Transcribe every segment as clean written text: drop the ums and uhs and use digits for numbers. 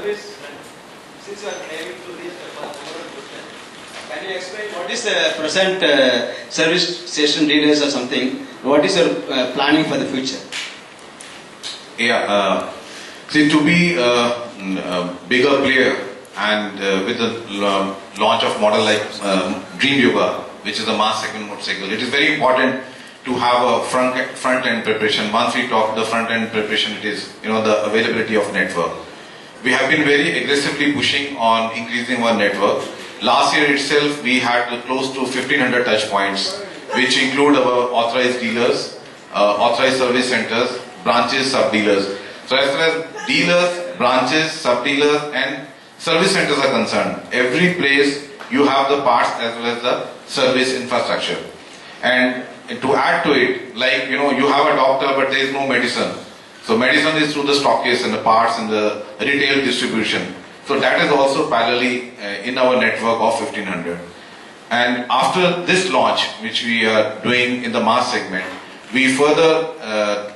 Since you are claiming to reach the overall question, can you explain what is the present service station details or something? What is your planning for the future? Yeah, see, to be a bigger player and with the launch of model like Dream Yoga, which is a mass segment motorcycle, it is very important to have a front end preparation. Once we talk the front end preparation, it is the availability of network. We have been very aggressively pushing on increasing our network. Last year itself, we had close to 1500 touch points, which include our authorized dealers, authorized service centers, branches, sub-dealers. So as far as dealers, branches, sub-dealers and service centers are concerned, every place you have the parts as well as the service infrastructure. And to add to it, like you have a doctor but there is no medicine. So medicine is through the stockist and the parts and the retail distribution. So that is also parallelly in our network of 1500. And after this launch, which we are doing in the mass segment, we further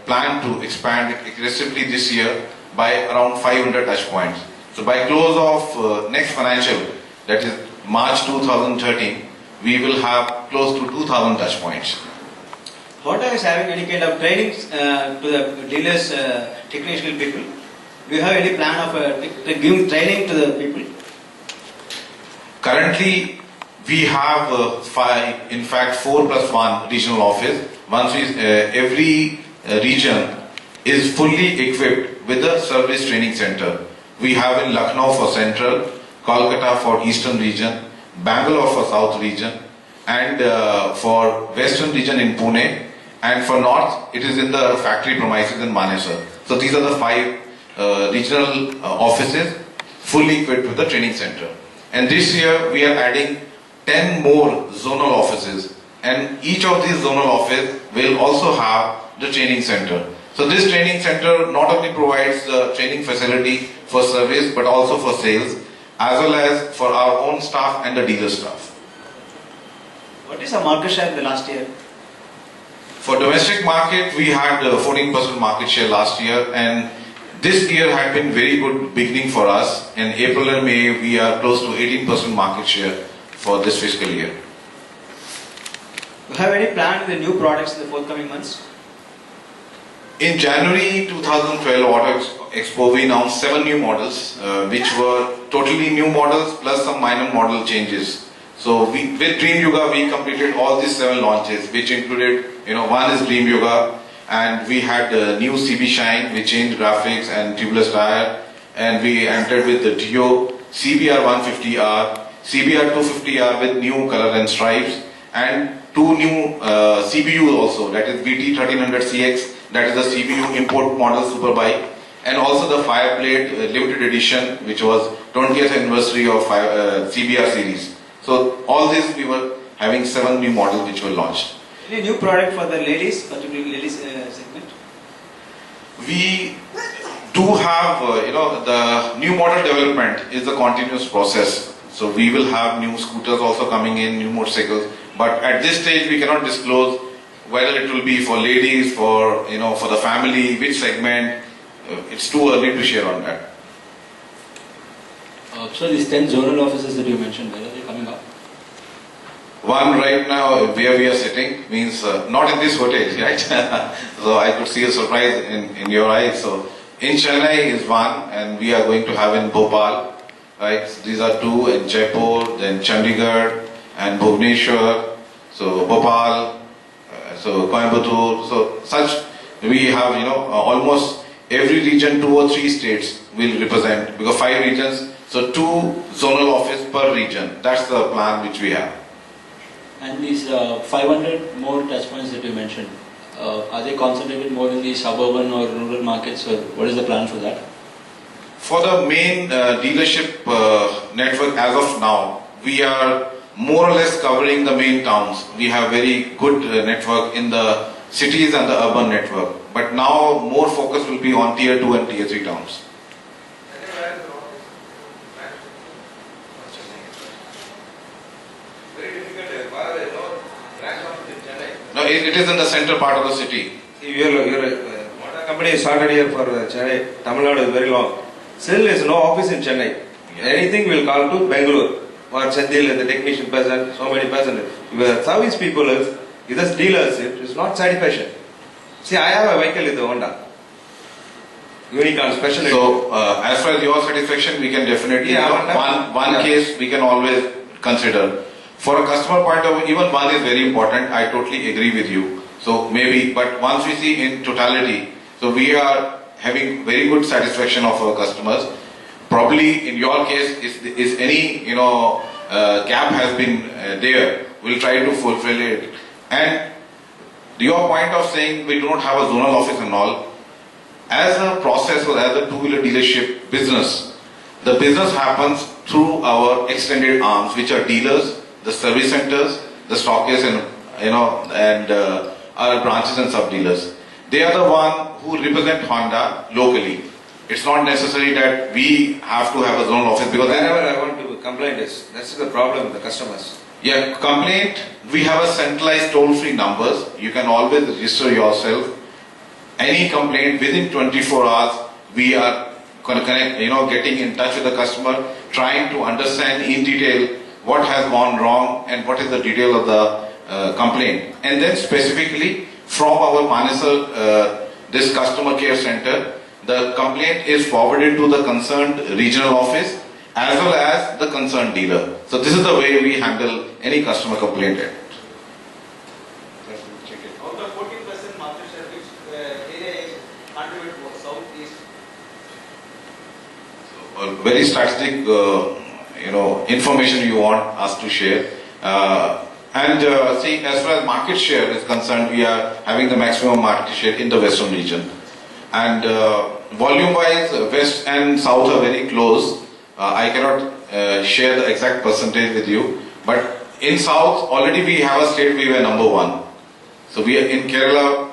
plan to expand it aggressively this year by around 500 touch points. So by close of next financial, that is March 2013, we will have close to 2000 touch points. Honda is having any kind of training to the dealers, technical people? Do you have any plan of giving training to the people? Currently, we have 4+1 regional office. Once every region is fully equipped with a service training center. We have in Lucknow for Central, Kolkata for Eastern region, Bangalore for South region, and for Western region in Pune, and for North it is in the factory premises in Manesar. So these are the 5 regional offices fully equipped with the training center. And this year we are adding 10 more zonal offices, and each of these zonal offices will also have the training center. So this training center not only provides the training facility for service but also for sales, as well as for our own staff and the dealer staff. What is the market share in the last year? For domestic market, we had 14% market share last year, and this year had been very good beginning for us. In April and May, we are close to 18% market share for this fiscal year. Do you have any plan with the new products in the forthcoming months? In January 2012 Auto Expo, we announced 7 new models, which were totally new models plus some minor model changes. So with Dream Yoga, we completed all these 7 launches, which included, one is Dream Yoga, and we had the new CB Shine, which changed graphics and tubeless tire, and we entered with the Dio, CBR 150R, CBR 250R with new color and stripes, and 2 new CBU also, that is BT 1300CX, that is the CBU import model superbike, and also the Fireblade limited edition, which was 20th anniversary of CBR series. So all this we were having 7 new models which were launched. Any new product for the ladies, particularly ladies segment? We do have, the new model development is a continuous process. So we will have new scooters also coming in, new motorcycles. But at this stage we cannot disclose whether it will be for ladies, for for the family, which segment. It's too early to share on that. So these 10 zonal offices that you mentioned, where are they coming up? One right now where we are sitting means not in this hotel, right? So I could see a surprise in your eyes. So in Chennai is one, and we are going to have in Bhopal, right? So these are 2 in Jaipur, then Chandigarh and Bhubaneswar. So Bhopal, so Coimbatore. So such we have almost every region 2 or 3 states will represent, because 5 regions. So 2 zonal office per region. That's the plan which we have. And these 500 more touch points that you mentioned, are they concentrated more in the suburban or rural markets, or what is the plan for that? For the main dealership network as of now, we are more or less covering the main towns. We have very good network in the cities and the urban network. But now more focus will be on tier 2 and tier 3 towns. No, it is in the center part of the city. Your company started here for Chennai, Tamil Nadu is very long. Still is no office in Chennai. Anything will call to Bangalore or Chandil, the technician person, so many person. If service people is this dealership is not satisfaction. See, I have a vehicle in the Honda. Unicorn special. So, as far as your satisfaction, we can definitely, one case we can always consider. For a customer point of view, even one is very important. I totally agree with you. So maybe, but once we see in totality, so we are having very good satisfaction of our customers. Probably in your case, is any gap has been there, we'll try to fulfill it. And your point of saying we do not have a zonal office and all, as a process or as a two-wheeler dealership business, the business happens through our extended arms, which are dealers, the service centers, the stockists, and our branches and sub-dealers. They are the one who represent Honda locally. It's not necessary that we have to have a zonal office because Whenever I want to complain this, that's the problem with the customers. yeah, complaint, we have a centralized toll-free numbers. You can always register yourself. Any complaint within 24 hours, we are going to connect, getting in touch with the customer, trying to understand in detail what has gone wrong and what is the detail of the complaint. And then specifically from our Manesar, this customer care center, the complaint is forwarded to the concerned regional office as well as the concerned dealer. So this is the way we handle any customer complaint. Out of 14% market share, which area is contribute for southeast? Very strategic, information you want us to share. See, as far as market share is concerned, we are having the maximum market share in the western region. And volume-wise, west and south are very close. I cannot share the exact percentage with you, but in south already we have a state we were number one. So we are in Kerala,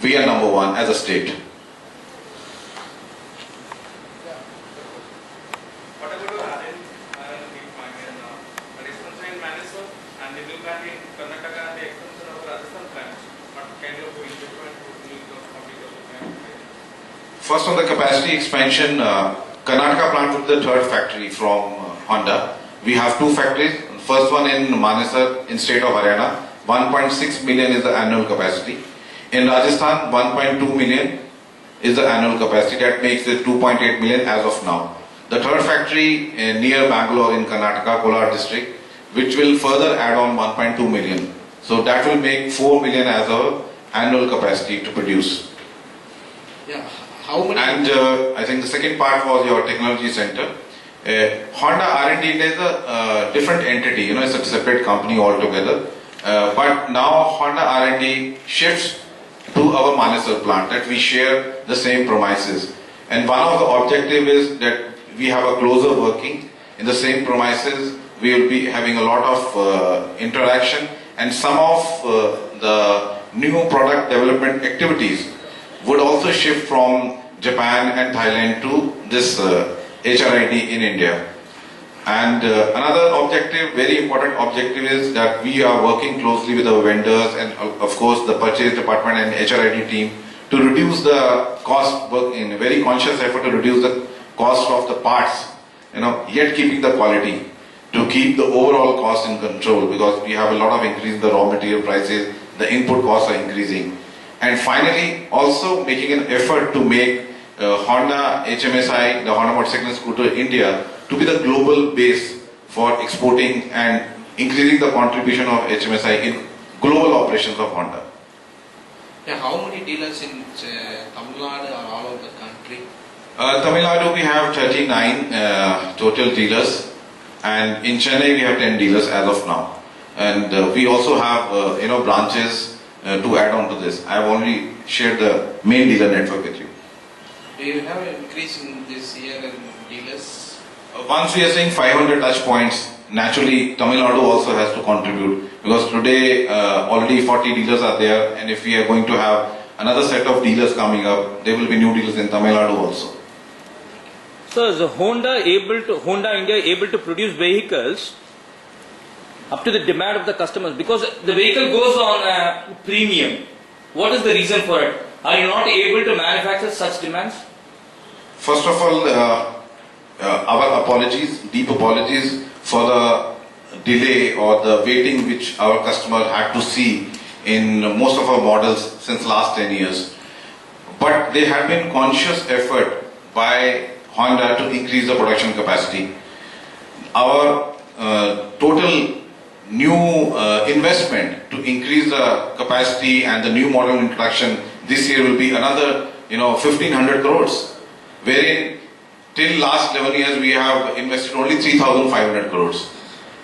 we are number one as a state. What about your R&D plan now? The expansion in Mysore and the new plan in Karnataka and the expansion of Rajasthan plans. What kind of equipment would need of plan? First on the capacity expansion, Karnataka plant will be the third factory from Honda. We have two factories. First one in Manesar in state of Haryana. 1.6 million is the annual capacity. In Rajasthan, 1.2 million is the annual capacity. That makes it 2.8 million as of now. The third factory near Bangalore in Karnataka, Kolar district, which will further add on 1.2 million. So that will make 4 million as our annual capacity to produce. Yeah. How many? And I think the second part was your technology center. Honda R&D is a different entity, it's a separate company altogether. But now Honda R&D shifts to our Manesar plant, that we share the same premises. And one of the objective is that we have a closer working in the same premises. We will be having a lot of interaction, and some of the new product development activities would also shift from Japan and Thailand to this HRID in India. And another objective, very important objective, is that we are working closely with our vendors and of course the purchase department and HRID team to reduce the cost, work in a very conscious effort to reduce the cost of the parts, yet keeping the quality, to keep the overall cost in control, because we have a lot of increase in the raw material prices, the input costs are increasing. And finally, also making an effort to make Honda HMSI, the Honda Motorcycle and Scooter India, to be the global base for exporting and increasing the contribution of HMSI in global operations of Honda. Yeah, how many dealers in Tamil Nadu or all over the country? Tamil Nadu we have 39 total dealers, and in Chennai we have 10 dealers as of now. And we also have branches to add on to this. I have only shared the main dealer network with you. Do you have an increase in this year in dealers? Once we are saying 500 touch points, naturally Tamil Nadu also has to contribute, because today already 40 dealers are there, and if we are going to have another set of dealers coming up, there will be new dealers in Tamil Nadu also. So is Honda India able to produce vehicles up to the demand of the customers? Because the vehicle goes on a premium. What is the reason for it? Are you not able to manufacture such demands? First of all, our apologies, deep apologies for the delay or the waiting which our customer had to see in most of our models since last 10 years. But there had been conscious effort by Honda to increase the production capacity. Our total new investment to increase the capacity and the new model introduction this year will be another 1500 crores, wherein till last 11 years we have invested only 3500 crores.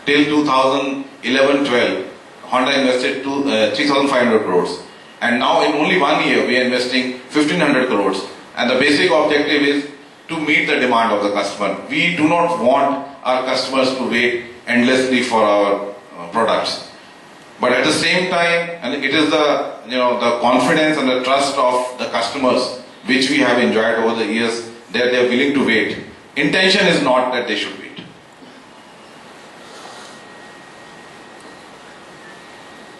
Till 2011-12, Honda invested 3500 crores, and now in only 1 year we are investing 1500 crores, and the basic objective is to meet the demand of the customer. We do not want our customers to wait endlessly for our products. But at the same time, and it is the confidence and the trust of the customers which we have enjoyed over the years that they are willing to wait. Intention is not that they should wait.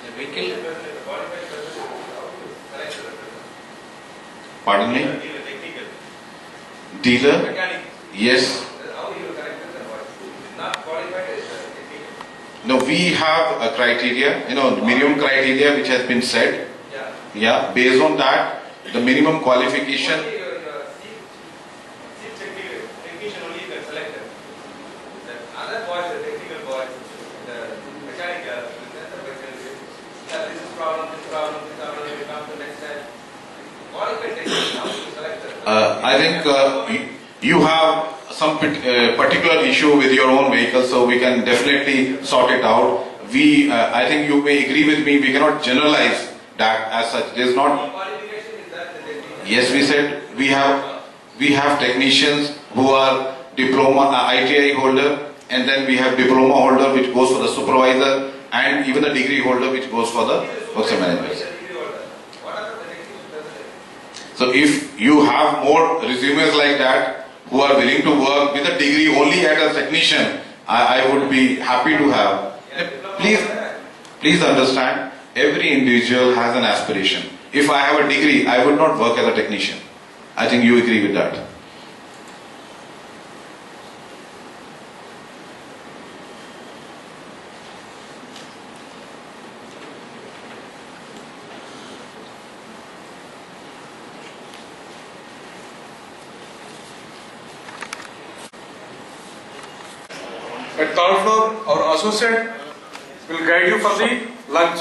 The vehicle, Pardon me? Technical. Dealer? Mechanic. Yes. How you correct the voice? Not qualified as technical. No, we have a criteria, minimum criteria which has been set. Yeah. Yeah, based on that, the minimum qualification. Only your chief technician only you can select them. The other boys, the technical boys, the mechanical, that's the question. Yeah, this is problem, this problem, this problem, we come to next time. Qualified technician, how you select them? I think you have some particular issue with your own vehicle, so we can definitely sort it out. I think you may agree with me, we cannot generalize that as such. There is not. Qualification is that the technician. Yes, we said we have technicians who are diploma ITI holder, and then we have diploma holder which goes for the supervisor, and even the degree holder which goes for the works managers. What are the technicians present? So if you have more resumes like that who are willing to work with a degree only as a technician, I would be happy to have. Please understand, every individual has an aspiration. If I have a degree, I would not work as a technician. I think you agree with that. At third floor, our associate will guide you for the lunch.